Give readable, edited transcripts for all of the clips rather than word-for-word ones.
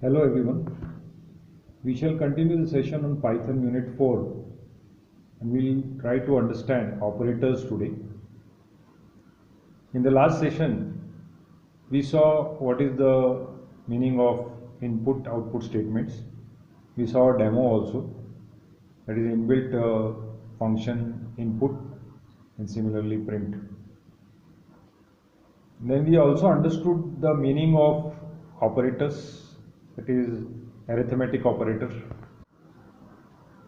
Hello everyone. We shall continue the session on Python Unit 4 and we'll try to understand operators today. In the last session, we saw what is the meaning of input-output statements. We saw a demo also, that is inbuilt function input and similarly print. Then we also understood the meaning of operators, that is arithmetic operator,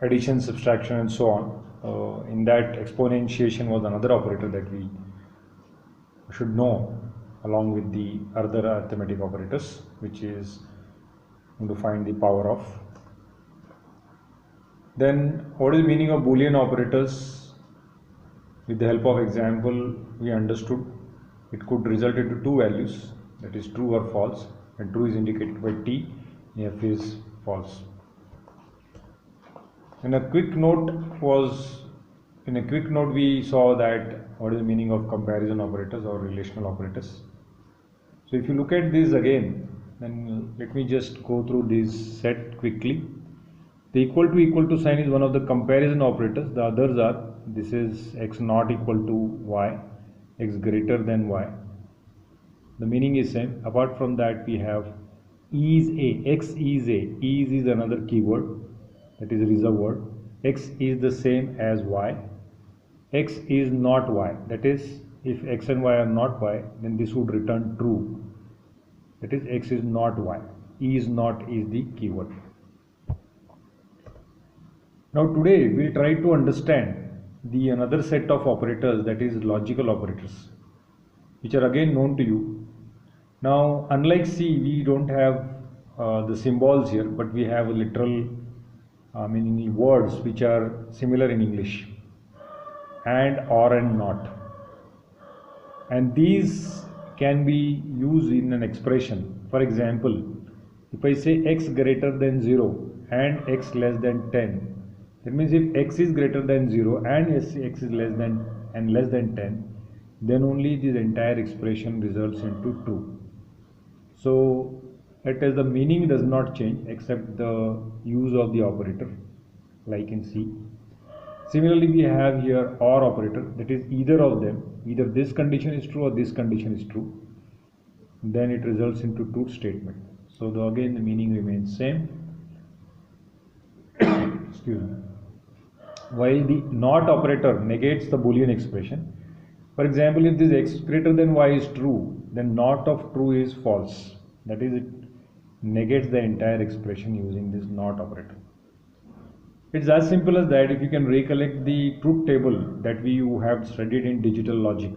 addition, subtraction and so on. In that, exponentiation was another operator that we should know along with the other arithmetic operators, which is to find the power of. Then what is the meaning of Boolean operators? With the help of example, we understood it could result into two values, that is true or false, and true is indicated by T, F is false. In a quick note we saw that what is the meaning of comparison operators or relational operators. So if you look at this again, then let me just go through this set quickly. The equal to sign is one of the comparison operators. The others are, this is x not equal to y, x greater than y. The meaning is same. Apart from that, we have is a, x is a, is another keyword, that is a reserved word. X is the same as y. X is not y, that is if x and y are not y, then this would return true, that is x is not y. Is not is the keyword. Now today we will try to understand the another set of operators, that is logical operators, which are again known to you. Now unlike C, we don't have the symbols here, but we have a literal meaning words which are similar in English, and, or and not, and these can be used in an expression. For example, if I say x greater than 0 and x less than 10, that means if x is greater than 0 and x is less than 10, then only this entire expression results into true. So it is the meaning does not change except the use of the operator, like in C. Similarly, we have here OR operator, that is either of them, either this condition is true or this condition is true, then it results into truth statement. So again the meaning remains same. Excuse me. While the NOT operator negates the Boolean expression. For example, if this x greater than y is true, then NOT of true is false, that is it negates the entire expression using this NOT operator. It's as simple as that. If you can recollect the truth table that we have studied in digital logic,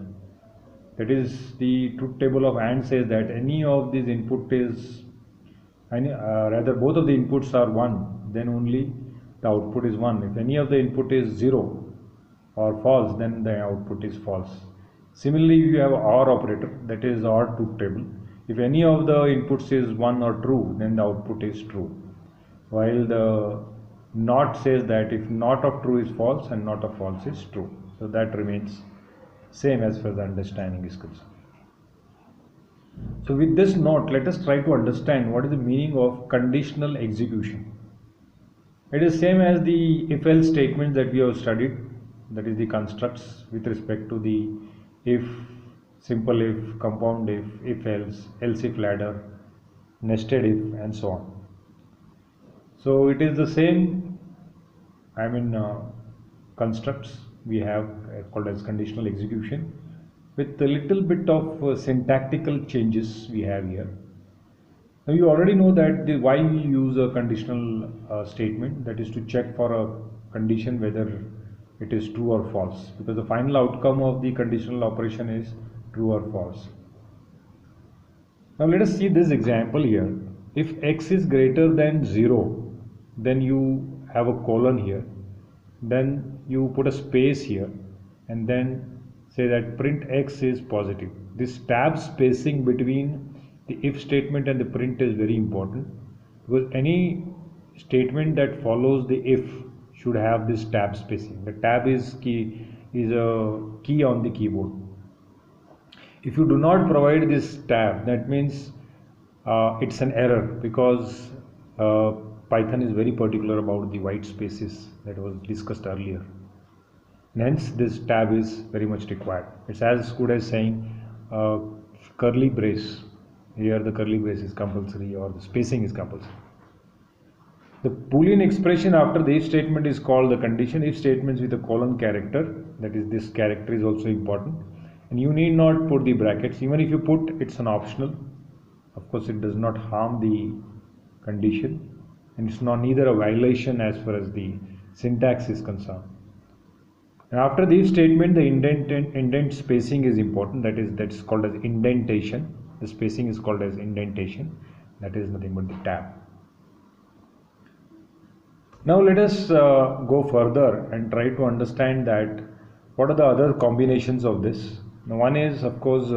that is the truth table of AND says that any of these input is, rather both of the inputs are 1, then only the output is 1. If any of the input is 0 or false, then the output is false. Similarly, you have OR operator, that is OR truth table. If any of the inputs is 1 or true, then the output is true. While the NOT says that if NOT of true is false and NOT of false is true. So that remains same as far as the understanding is concerned. So with this note, let us try to understand what is the meaning of conditional execution. It is same as the if-else statements that we have studied, that is the constructs with respect to the if, simple if, compound if else, else if ladder, nested if, and so on. So it is the same, constructs we have called as conditional execution, with a little bit of syntactical changes we have here. Now you already know that why we use a conditional statement, that is to check for a condition whether it is true or false, because the final outcome of the conditional operation is true or false. Now let us see this example here. If x is greater than 0, then you have a colon here, then you put a space here, and then say that print x is positive. This tab spacing between the if statement and the print is very important, because any statement that follows the if should have this tab spacing. The tab is a key on the keyboard. If you do not provide this tab, that means it's an error because Python is very particular about the white spaces that was discussed earlier. And hence this tab is very much required. It's as good as saying curly brace. Here the curly brace is compulsory or the spacing is compulsory. The Boolean expression after the if statement is called the condition if statements with a colon character. That is, this character is also important, and you need not put the brackets. Even if you put, it's an optional. Of course, it does not harm the condition, and it's not neither a violation as far as the syntax is concerned. And after the if statement, the indent spacing is important. That's called as indentation. The spacing is called as indentation. That is nothing but the tab. Now let us go further and try to understand that what are the other combinations of this. Now one is, of course,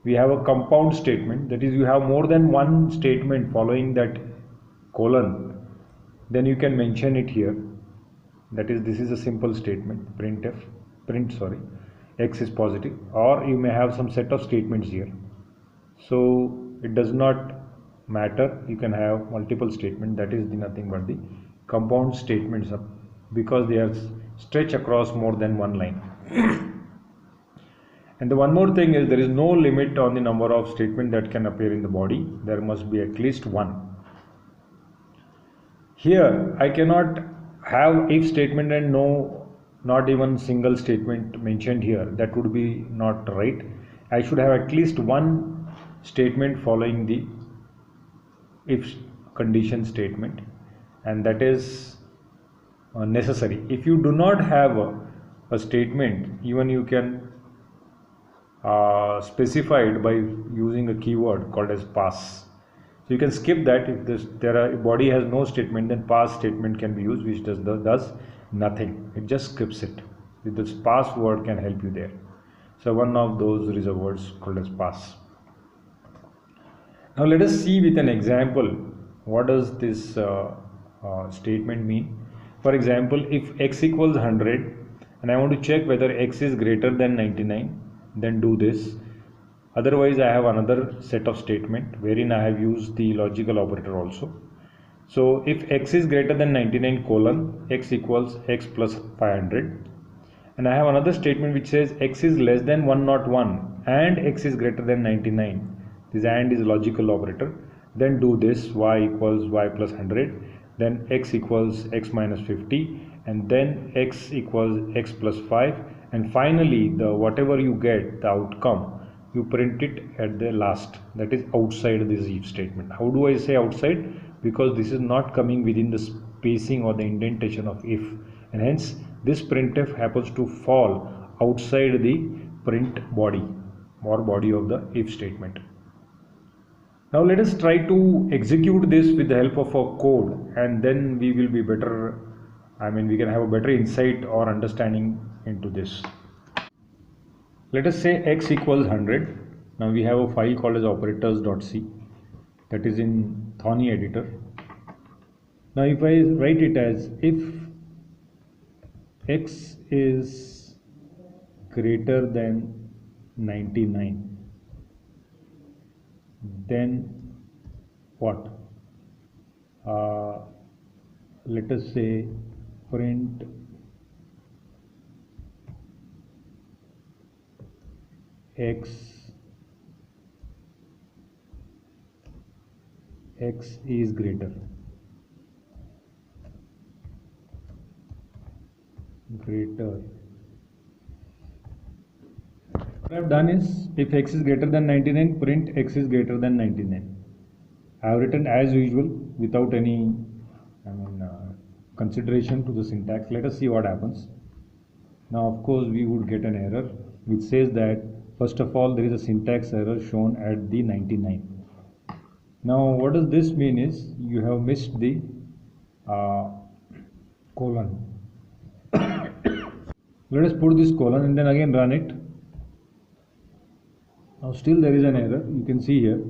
we have a compound statement. That is, you have more than one statement following that colon, then you can mention it here. That is, this is a simple statement, print x is positive, or you may have some set of statements here. So it does not matter, you can have multiple statements. That is nothing but the compound statements because they are stretched across more than one line. And the one more thing is, there is no limit on the number of statements that can appear in the body. There must be at least one. Here I cannot have if statement and not even single statement mentioned here. That would be not right. I should have at least one statement following the if condition statement, and that is necessary. If you do not have a statement, even you can specify it by using a keyword called as pass. So you can skip that. If a body has no statement, then pass statement can be used, which does nothing. It just skips it. This pass word can help you there. So one of those reserved words called as pass. Now let us see with an example what does this statement mean. For example, if x equals 100 and I want to check whether x is greater than 99, then do this. Otherwise I have another set of statement wherein I have used the logical operator also. So if x is greater than 99 colon x equals x plus 500, and I have another statement which says x is less than 101 and x is greater than 99. This AND is logical operator. Then do this, y equals y plus 100, then x equals x minus 50, and then x equals x plus 5, and finally the whatever you get, the outcome, you print it at the last. That is outside this if statement. How do I say outside? Because this is not coming within the spacing or the indentation of if, and hence this printf happens to fall outside the print body or body of the if statement. Now let us try to execute this with the help of a code, and then we will be better, we can have a better insight or understanding into this. Let us say x equals 100. Now we have a file called as operators.c that is in Thonny editor. Now if I write it as if x is greater than 99, then what? Let us say print x is greater what I have done is, if x is greater than 99, print x is greater than 99. I have written as usual without any consideration to the syntax. Let us see what happens. Now of course we would get an error which says that first of all there is a syntax error shown at the 99. Now what does this mean is, you have missed the colon. Let us put this colon and then again run it. Now still there is an error. You can see here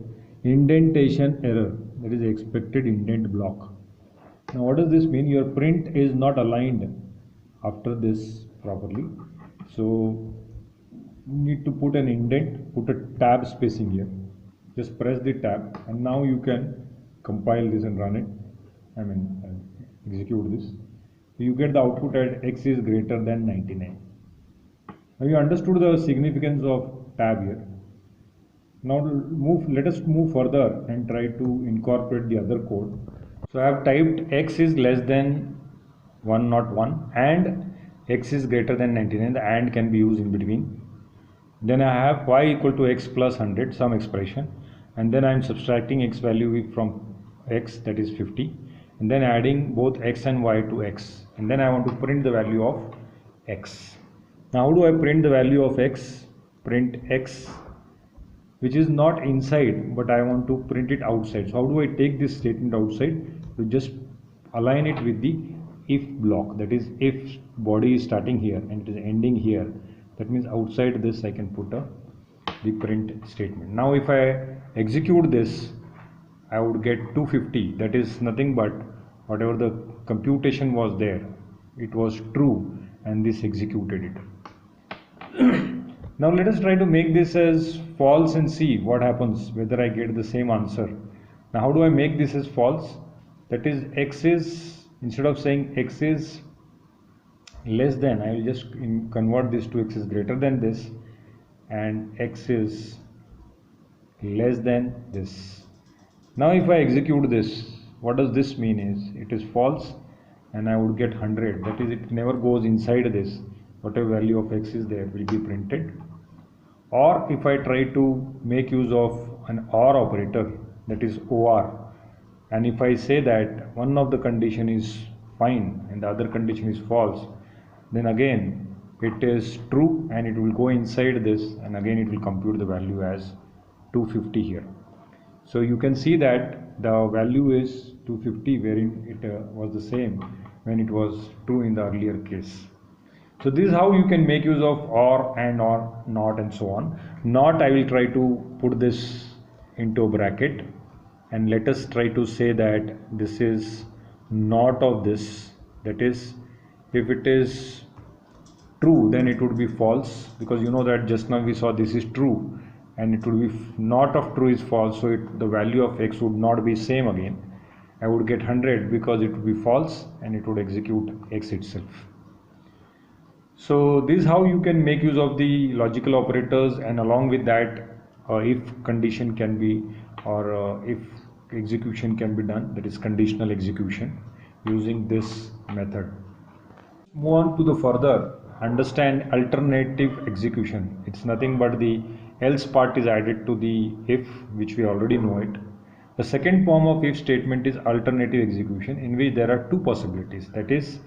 indentation error, that is expected indent block. Now what does this mean? Your print is not aligned after this properly, so you need to put an indent, put a tab spacing here. just press the tab, and now you can compile this and run it. Execute this. You get the output at x is greater than 99. Now you understood the significance of tab here. Now let us move further and try to incorporate the other code. So I have typed x is less than 101 and x is greater than 99. The and can be used in between. Then I have y equal to x plus 100, some expression, and then I am subtracting x value from x, that is 50, and then adding both x and y to x, and then I want to print the value of x. Now how do I print the value of x? Print x, which is not inside, but I want to print it outside. So how do I take this statement outside? To just align it with the if block, that is if body is starting here and it is ending here. That means outside this I can put the print statement. Now if I execute this, I would get 250. That is nothing but whatever the computation was there, it was true, and this executed it. Now let us try to make this as false and see what happens, whether I get the same answer. Now how do I make this as false? That is x is, instead of saying x is less than, I will just convert this to x is greater than this, and x is less than this. Now if I execute this, what does this mean is it is false, and I would get 100. That is, it never goes inside this. Whatever value of x is there will be printed. Or if I try to make use of an OR operator, that is OR, and if I say that one of the condition is fine and the other condition is false, then again it is true and it will go inside this, and again it will compute the value as 250 here. So you can see that the value is 250, wherein it was the same when it was true in the earlier case. So this is how you can make use of OR and OR not and so on. Not, I will try to put this into a bracket, and let us try to say that this is not of this. That is, if it is true, then it would be false, because you know that just now we saw this is true, and it would be not of true is false, so the value of x would not be same again. I would get 100 because it would be false and it would execute x itself. So this is how you can make use of the logical operators, and along with that if condition can be, or if execution can be done, that is conditional execution, using this method. Move on to the further, understand alternative execution. It's nothing but the else part is added to the if, which we already know it. The second form of if statement is alternative execution, in which there are two possibilities. That is,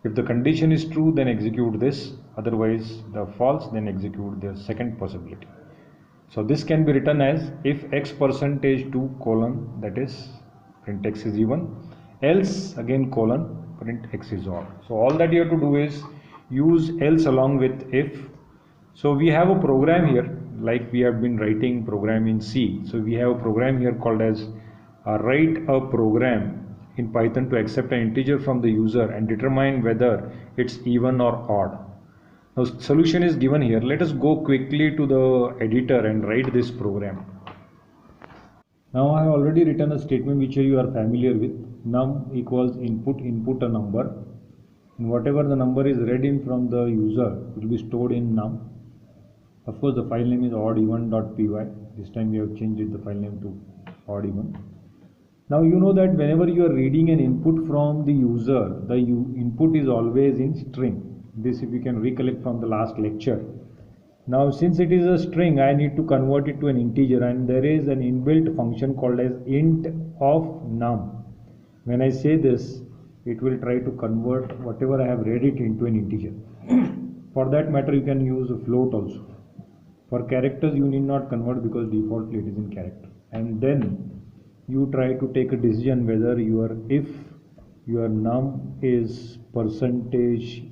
if the condition is true, then execute this, otherwise the false, then execute the second possibility. So this can be written as if x percentage 2 colon, that is print x is even, else again colon, print x is odd. So all that you have to do is use else along with if. So we have a program here, like we have been writing program in C. So we have a program here called as write a program in Python to accept an integer from the user and determine whether it's even or odd. Now solution is given here. Let us go quickly to the editor and write this program. Now I have already written a statement which you are familiar with. Num equals input a number, and whatever the number is read in from the user will be stored in num. Of course the file name is oddeven.py. This time we have changed the file name to oddeven. Now you know that whenever you are reading an input from the user, the input is always in string. This, if you can recollect from the last lecture. Now since it is a string, I need to convert it to an integer, and there is an inbuilt function called as int of num. When I say this, it will try to convert whatever I have read it into an integer. For that matter, you can use a float also. For characters you need not convert, because defaultly it is in character. And then you try to take a decision whether if your num is percentage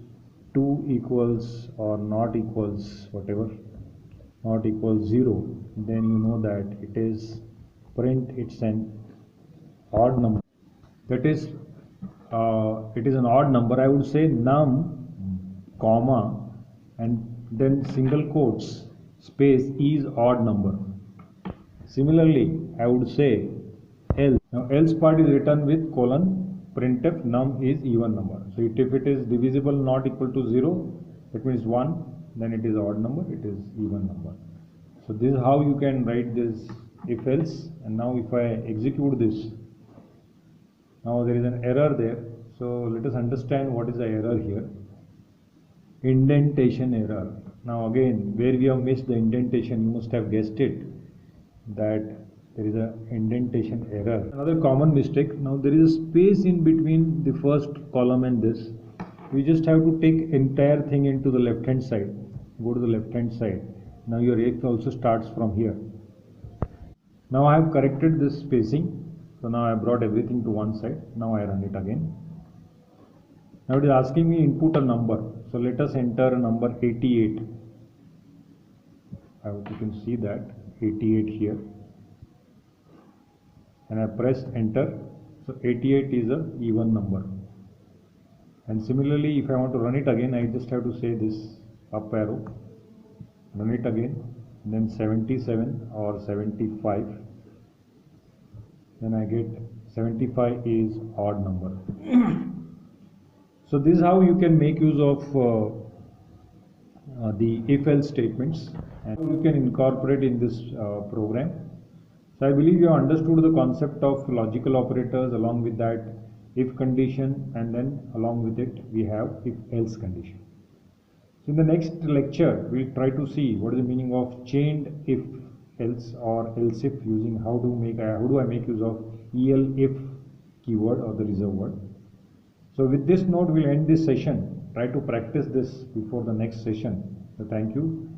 2 equals or not equals whatever, not equals 0, then you know that it is print, it's an odd number. That is, it is an odd number. I would say num, comma, and then single quotes, space is odd number. Similarly, I would say else. Now else part is written with colon printf num is even number. So if it is divisible not equal to 0, that means 1, then it is odd number, it is even number. So this is how you can write this if else. And now if I execute this, now there is an error there. So let us understand what is the error here. Indentation error. Now again, where we have missed the indentation, you must have guessed it, that there is a indentation error. Another common mistake. Now there is a space in between the first column and this. We just have to take entire thing into the left hand side. Go to the left hand side. Now your if also starts from here. Now I have corrected this spacing. So now I brought everything to one side. Now I run it again. Now it is asking me input a number. So let us enter number 88. I hope you can see that 88 here. And I press enter. So 88 is a even number. And similarly, if I want to run it again, I just have to say this up arrow, run it again, then 77 or 75. Then I get 75 is odd number. So this is how you can make use of the if-else statements, and you can incorporate in this program. So I believe you have understood the concept of logical operators, along with that if condition, and then along with it we have if-else condition. So in the next lecture we'll try to see what is the meaning of chained if-else or else if, using how do I make use of EL-if keyword or the reserve word. So with this note we'll end this session. Try to practice this before the next session. So thank you.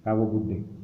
Have a good day.